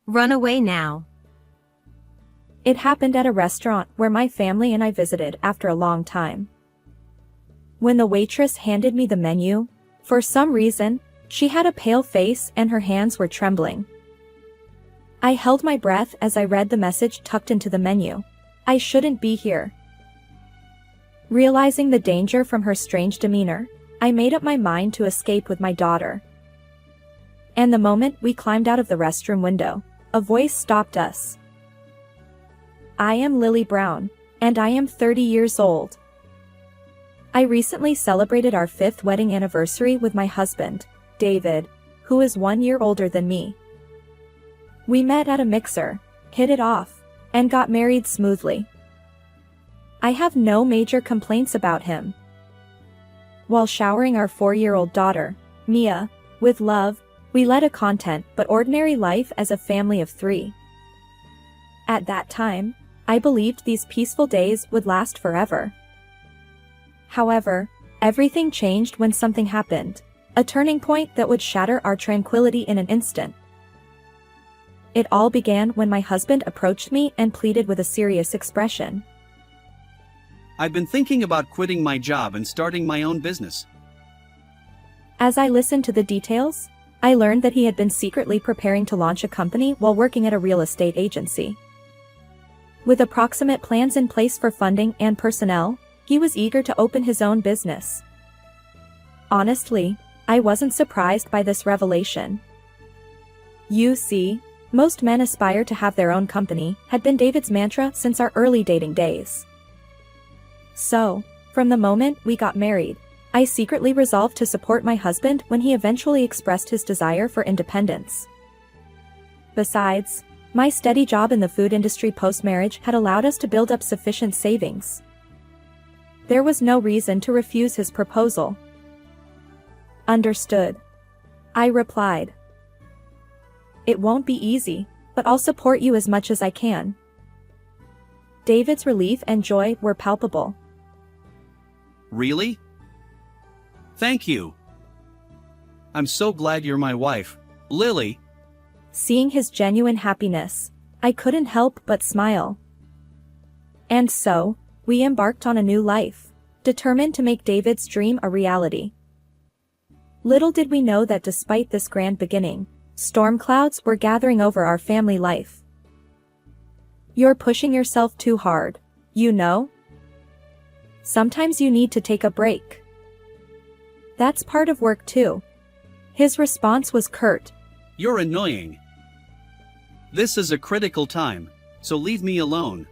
Run away now. It happened at a restaurant where my family and I visited after a long time. When the waitress handed me the menu, for some reason, she had a pale face and her hands were trembling. I held my breath as I read the message tucked into the menu. I shouldn't be here. Realizing the danger from her strange demeanor, I made up my mind to escape with my daughter. And the moment we climbed out of the restroom window, a voice stopped us. I am Lily Brown, and I am 30 years old. I recently celebrated our 5th wedding anniversary with my husband, David, who is 1 year older than me. We met at a mixer, hit it off, and got married smoothly. I have no major complaints about him. While showering our 4-year-old daughter, Mia, with love, we led a content but ordinary life as a family of 3. At that time, I believed these peaceful days would last forever. However, everything changed when something happened, a turning point that would shatter our tranquility in an instant. It all began when my husband approached me and pleaded with a serious expression. I've been thinking about quitting my job and starting my own business. As I listened to the details, I learned that he had been secretly preparing to launch a company while working at a real estate agency. With approximate plans in place for funding and personnel, he was eager to open his own business. Honestly, I wasn't surprised by this revelation. You see, most men aspire to have their own company, had been David's mantra since our early dating days. So, from the moment we got married, I secretly resolved to support my husband when he eventually expressed his desire for independence. Besides, my steady job in the food industry post-marriage had allowed us to build up sufficient savings. There was no reason to refuse his proposal. Understood. I replied. It won't be easy, but I'll support you as much as I can. David's relief and joy were palpable. Really? Thank you. I'm so glad you're my wife, Lily. Seeing his genuine happiness, I couldn't help but smile. And so, we embarked on a new life, determined to make David's dream a reality. Little did we know that despite this grand beginning, storm clouds were gathering over our family life. You're pushing yourself too hard, you know? Sometimes you need to take a break. That's part of work too. His response was curt. You're annoying. This is a critical time, so leave me alone.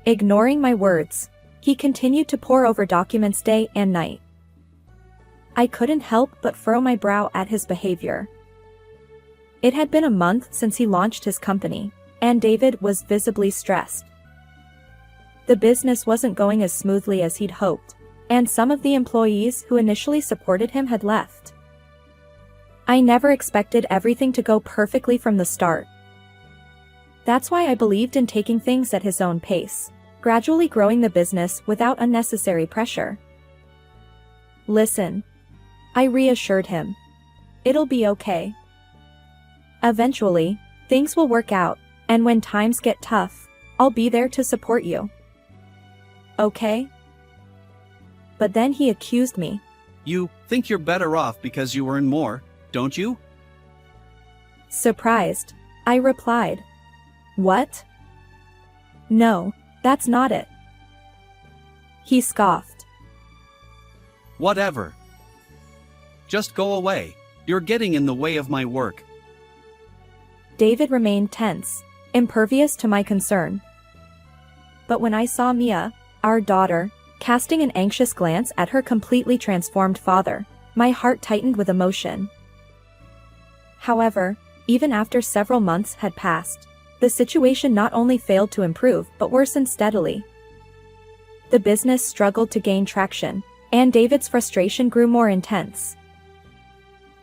Ignoring my words, he continued to pore over documents day and night. I couldn't help but furrow my brow at his behavior. It had been a month since he launched his company, and David was visibly stressed. The business wasn't going as smoothly as he'd hoped, and some of the employees who initially supported him had left. I never expected everything to go perfectly from the start. That's why I believed in taking things at his own pace, gradually growing the business without unnecessary pressure. Listen. I reassured him. It'll be okay. Eventually, things will work out, and when times get tough, I'll be there to support you. Okay? But then he accused me. You think you're better off because you earn more, don't you? Surprised, I replied. What? No, that's not it. He scoffed. Whatever. Just go away. You're getting in the way of my work. David remained tense, impervious to my concern. But when I saw Mia, our daughter, casting an anxious glance at her completely transformed father, my heart tightened with emotion. However, even after several months had passed, the situation not only failed to improve but worsened steadily. The business struggled to gain traction, and David's frustration grew more intense.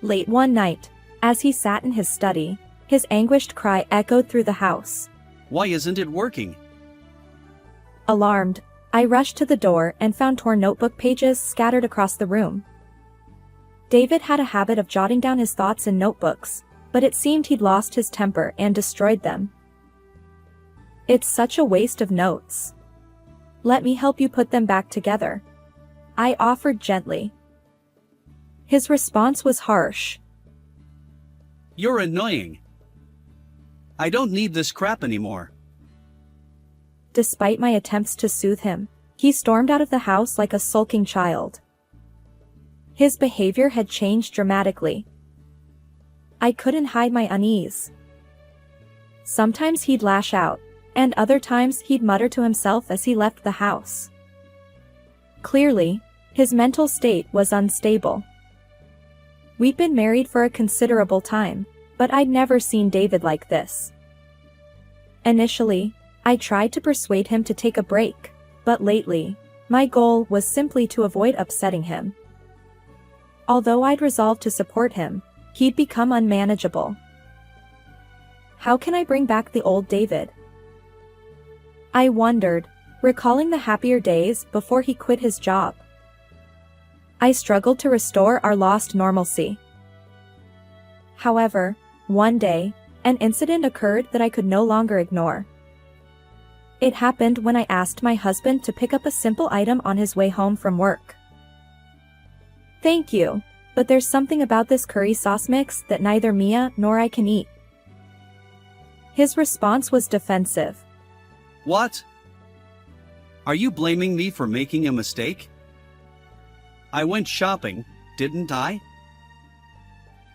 Late one night, as he sat in his study, his anguished cry echoed through the house. Why isn't it working? Alarmed, I rushed to the door and found torn notebook pages scattered across the room. David had a habit of jotting down his thoughts in notebooks, but it seemed he'd lost his temper and destroyed them. It's such a waste of notes. Let me help you put them back together, I offered gently. His response was harsh. You're annoying. I don't need this crap anymore. Despite my attempts to soothe him, he stormed out of the house like a sulking child. His behavior had changed dramatically. I couldn't hide my unease. Sometimes he'd lash out, and other times he'd mutter to himself as he left the house. Clearly, his mental state was unstable. We'd been married for a considerable time, but I'd never seen David like this. Initially, I tried to persuade him to take a break, but lately, my goal was simply to avoid upsetting him. Although I'd resolved to support him, he'd become unmanageable. How can I bring back the old David? I wondered, recalling the happier days before he quit his job. I struggled to restore our lost normalcy. However, one day, an incident occurred that I could no longer ignore. It happened when I asked my husband to pick up a simple item on his way home from work. Thank you, but there's something about this curry sauce mix that neither Mia nor I can eat. His response was defensive. What? Are you blaming me for making a mistake? I went shopping, didn't I?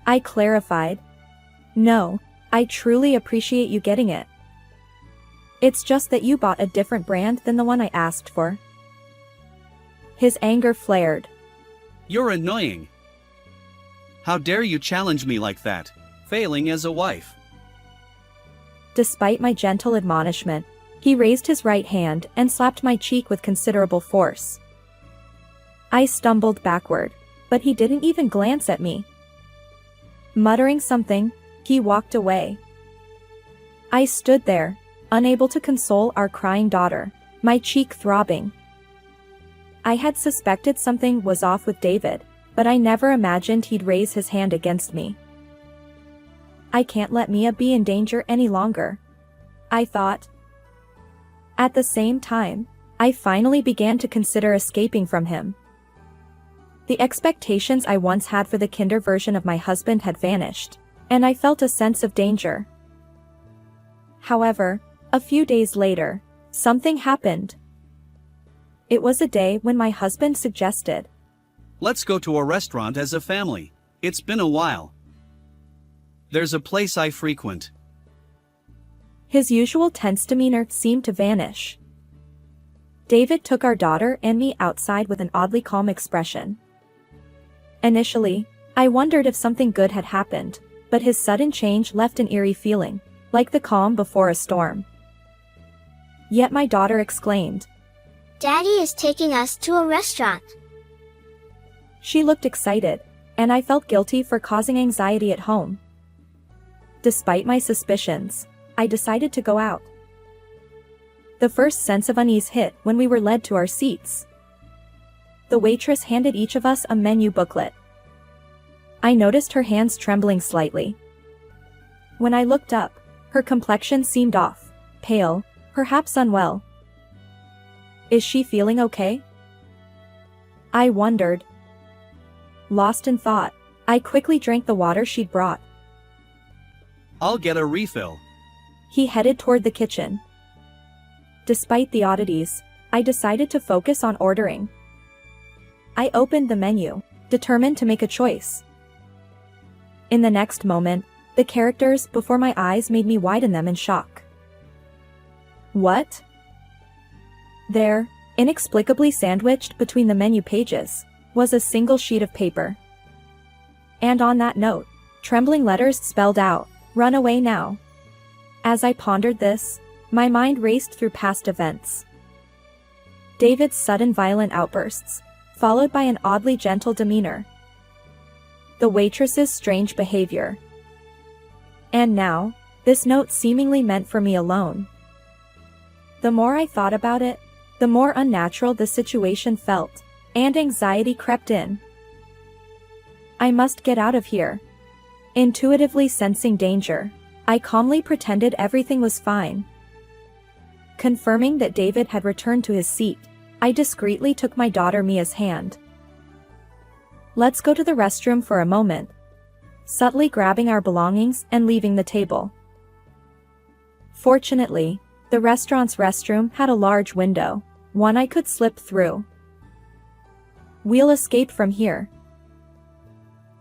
I clarified. No, I truly appreciate you getting it. It's just that you bought a different brand than the one I asked for. His anger flared. You're annoying. How dare you challenge me like that, failing as a wife? Despite my gentle admonishment, he raised his right hand and slapped my cheek with considerable force. I stumbled backward, but he didn't even glance at me. Muttering something, he walked away. I stood there, unable to console our crying daughter, my cheek throbbing. I had suspected something was off with David, but I never imagined he'd raise his hand against me. I can't let Mia be in danger any longer, I thought. At the same time, I finally began to consider escaping from him. The expectations I once had for the kinder version of my husband had vanished, and I felt a sense of danger. However, a few days later, something happened. It was a day when my husband suggested, Let's go to a restaurant as a family. It's been a while. There's a place I frequent. His usual tense demeanor seemed to vanish. David took our daughter and me outside with an oddly calm expression. Initially, I wondered if something good had happened, but his sudden change left an eerie feeling, like the calm before a storm. Yet my daughter exclaimed, Daddy is taking us to a restaurant. She looked excited, and I felt guilty for causing anxiety at home. Despite my suspicions, I decided to go out. The first sense of unease hit when we were led to our seats. The waitress handed each of us a menu booklet. I noticed her hands trembling slightly. When I looked up, her complexion seemed off, pale, perhaps unwell. Is she feeling okay? I wondered. Lost in thought, I quickly drank the water she'd brought. I'll get a refill. He headed toward the kitchen. Despite the oddities, I decided to focus on ordering. I opened the menu, determined to make a choice. In the next moment, the characters before my eyes made me widen them in shock. What? There, inexplicably sandwiched between the menu pages, was a single sheet of paper. And on that note, trembling letters spelled out, "Run away now." As I pondered this, my mind raced through past events. David's sudden violent outbursts, followed by an oddly gentle demeanor. The waitress's strange behavior. And now, this note seemingly meant for me alone. The more I thought about it, the more unnatural the situation felt, and anxiety crept in. I must get out of here. Intuitively sensing danger, I calmly pretended everything was fine. Confirming that David had returned to his seat, I discreetly took my daughter Mia's hand. "Let's go to the restroom for a moment," subtly grabbing our belongings and leaving the table. Fortunately, the restaurant's restroom had a large window, one I could slip through. "We'll escape from here."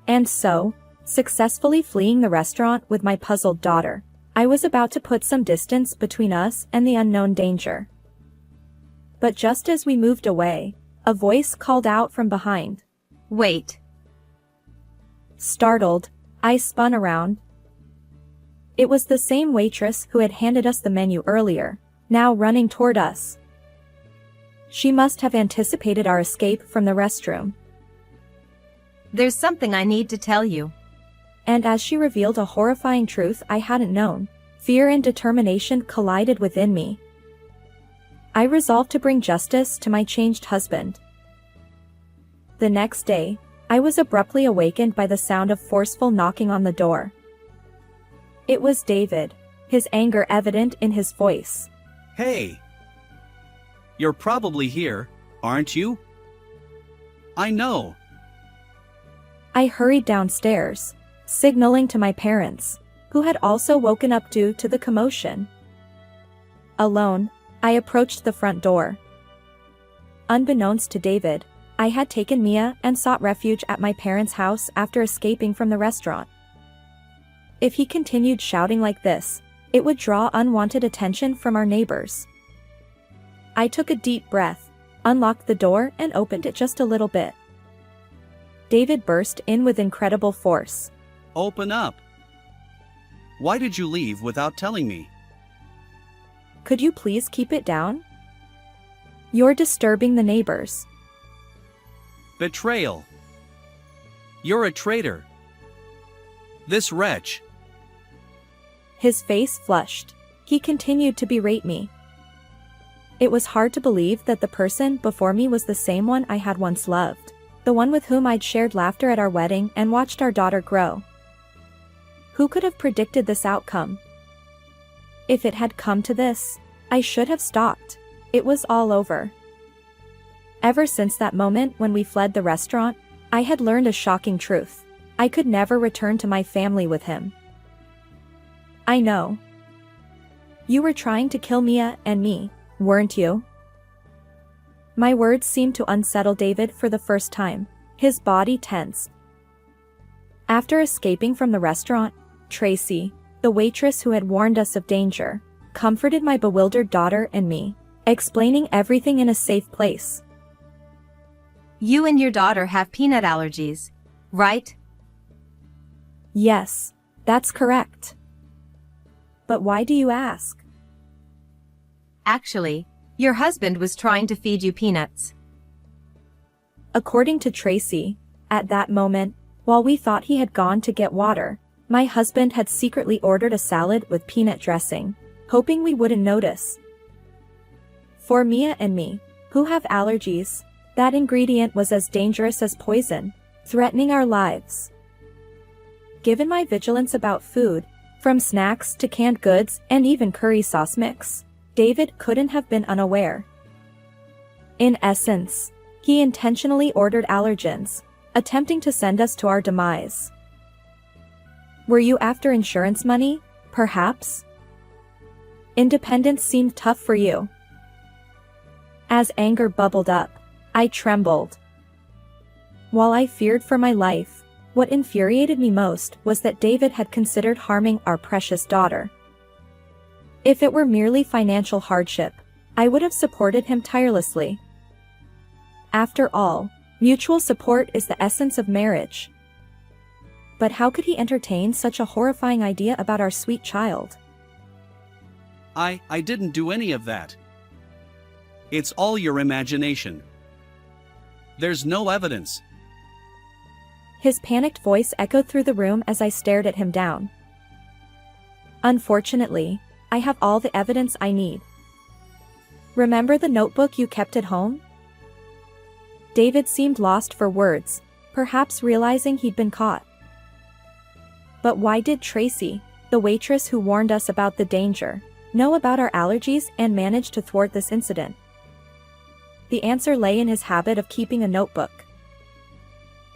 And so, successfully fleeing the restaurant with my puzzled daughter, I was about to put some distance between us and the unknown danger. But just as we moved away, a voice called out from behind. "Wait." Startled, I spun around. It was the same waitress who had handed us the menu earlier, now running toward us. She must have anticipated our escape from the restroom. "There's something I need to tell you." And as she revealed a horrifying truth I hadn't known, fear and determination collided within me. I resolved to bring justice to my changed husband. The next day, I was abruptly awakened by the sound of forceful knocking on the door. It was David, his anger evident in his voice. Hey! You're probably here, aren't you? I know. I hurried downstairs, signaling to my parents, who had also woken up due to the commotion. Alone, I approached the front door. Unbeknownst to David, I had taken Mia and sought refuge at my parents' house after escaping from the restaurant. If he continued shouting like this, it would draw unwanted attention from our neighbors. I took a deep breath, unlocked the door and opened it just a little bit. David burst in with incredible force. Open up. Why did you leave without telling me? Could you please keep it down? You're disturbing the neighbors. Betrayal. You're a traitor. This wretch. His face flushed. He continued to berate me. It was hard to believe that the person before me was the same one I had once loved, the one with whom I'd shared laughter at our wedding and watched our daughter grow. Who could have predicted this outcome? If it had come to this, I should have stopped. It was all over. Ever since that moment when we fled the restaurant, I had learned a shocking truth. I could never return to my family with him. I know. You were trying to kill Mia and me, weren't you? My words seemed to unsettle David for the first time. His body tensed. After escaping from the restaurant, Tracy, the waitress who had warned us of danger, comforted my bewildered daughter and me, explaining everything in a safe place. "You and your daughter have peanut allergies, right?" Yes, that's correct. But why do you ask? Actually, your husband was trying to feed you peanuts. According to Tracy, at that moment, while we thought he had gone to get water, my husband had secretly ordered a salad with peanut dressing, hoping we wouldn't notice. For Mia and me, who have allergies, that ingredient was as dangerous as poison, threatening our lives. Given my vigilance about food, from snacks to canned goods and even curry sauce mix, David couldn't have been unaware. In essence, he intentionally ordered allergens, attempting to send us to our demise. Were you after insurance money, perhaps? Independence seemed tough for you. As anger bubbled up, I trembled. While I feared for my life, what infuriated me most was that David had considered harming our precious daughter. If it were merely financial hardship, I would have supported him tirelessly. After all, mutual support is the essence of marriage. But how could he entertain such a horrifying idea about our sweet child? I didn't do any of that. It's all your imagination. There's no evidence. His panicked voice echoed through the room as I stared at him down. Unfortunately, I have all the evidence I need. Remember the notebook you kept at home? David seemed lost for words, perhaps realizing he'd been caught. But why did Tracy, the waitress who warned us about the danger, know about our allergies and manage to thwart this incident? The answer lay in his habit of keeping a notebook.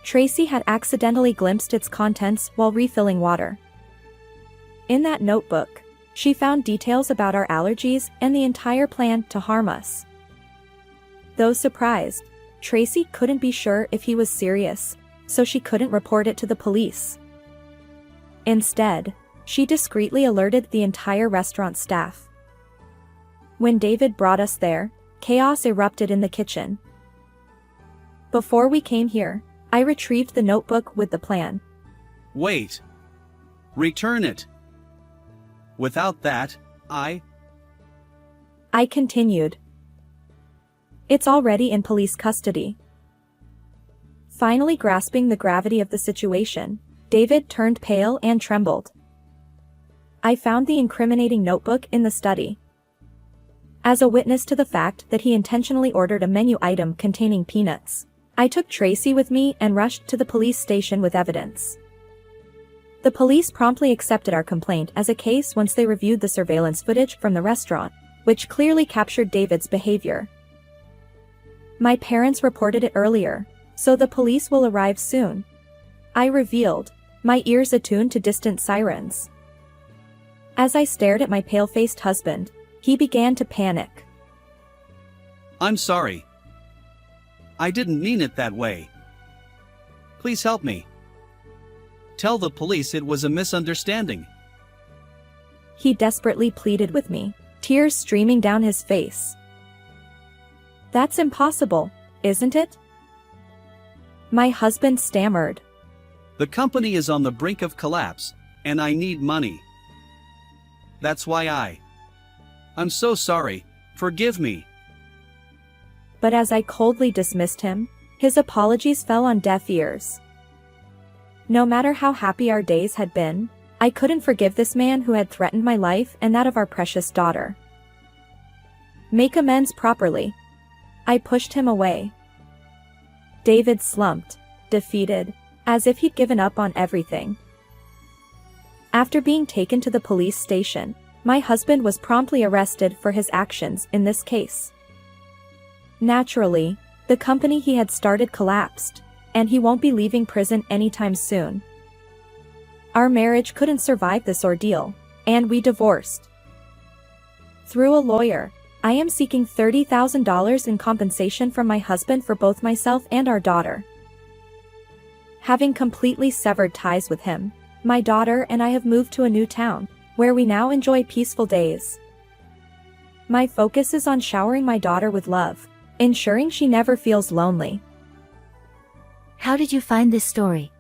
Tracy had accidentally glimpsed its contents while refilling water. In that notebook, she found details about our allergies and the entire plan to harm us. Though surprised, Tracy couldn't be sure if he was serious, so she couldn't report it to the police. Instead, she discreetly alerted the entire restaurant staff. When David brought us there, chaos erupted in the kitchen. Before we came here, I retrieved the notebook with the plan. Wait. Return it. Without that, I continued. It's already in police custody. Finally grasping the gravity of the situation, David turned pale and trembled. I found the incriminating notebook in the study. As a witness to the fact that he intentionally ordered a menu item containing peanuts, I took Tracy with me and rushed to the police station with evidence. The police promptly accepted our complaint as a case once they reviewed the surveillance footage from the restaurant, which clearly captured David's behavior. My parents reported it earlier, so the police will arrive soon, I revealed, my ears attuned to distant sirens. As I stared at my pale-faced husband, he began to panic. I'm sorry. I didn't mean it that way. Please help me. Tell the police it was a misunderstanding. He desperately pleaded with me, tears streaming down his face. That's impossible, isn't it? My husband stammered. The company is on the brink of collapse, and I need money. That's why I'm so sorry, forgive me. But as I coldly dismissed him, his apologies fell on deaf ears. No matter how happy our days had been, I couldn't forgive this man who had threatened my life and that of our precious daughter. Make amends properly. I pushed him away. David slumped, defeated, as if he'd given up on everything. After being taken to the police station, my husband was promptly arrested for his actions in this case. Naturally, the company he had started collapsed, and he won't be leaving prison anytime soon. Our marriage couldn't survive this ordeal, and we divorced. Through a lawyer, I am seeking $30,000 in compensation from my husband for both myself and our daughter. Having completely severed ties with him, my daughter and I have moved to a new town, where we now enjoy peaceful days. My focus is on showering my daughter with love, ensuring she never feels lonely. How did you find this story?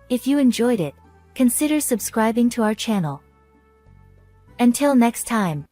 If you enjoyed it, consider subscribing to our channel. Until next time.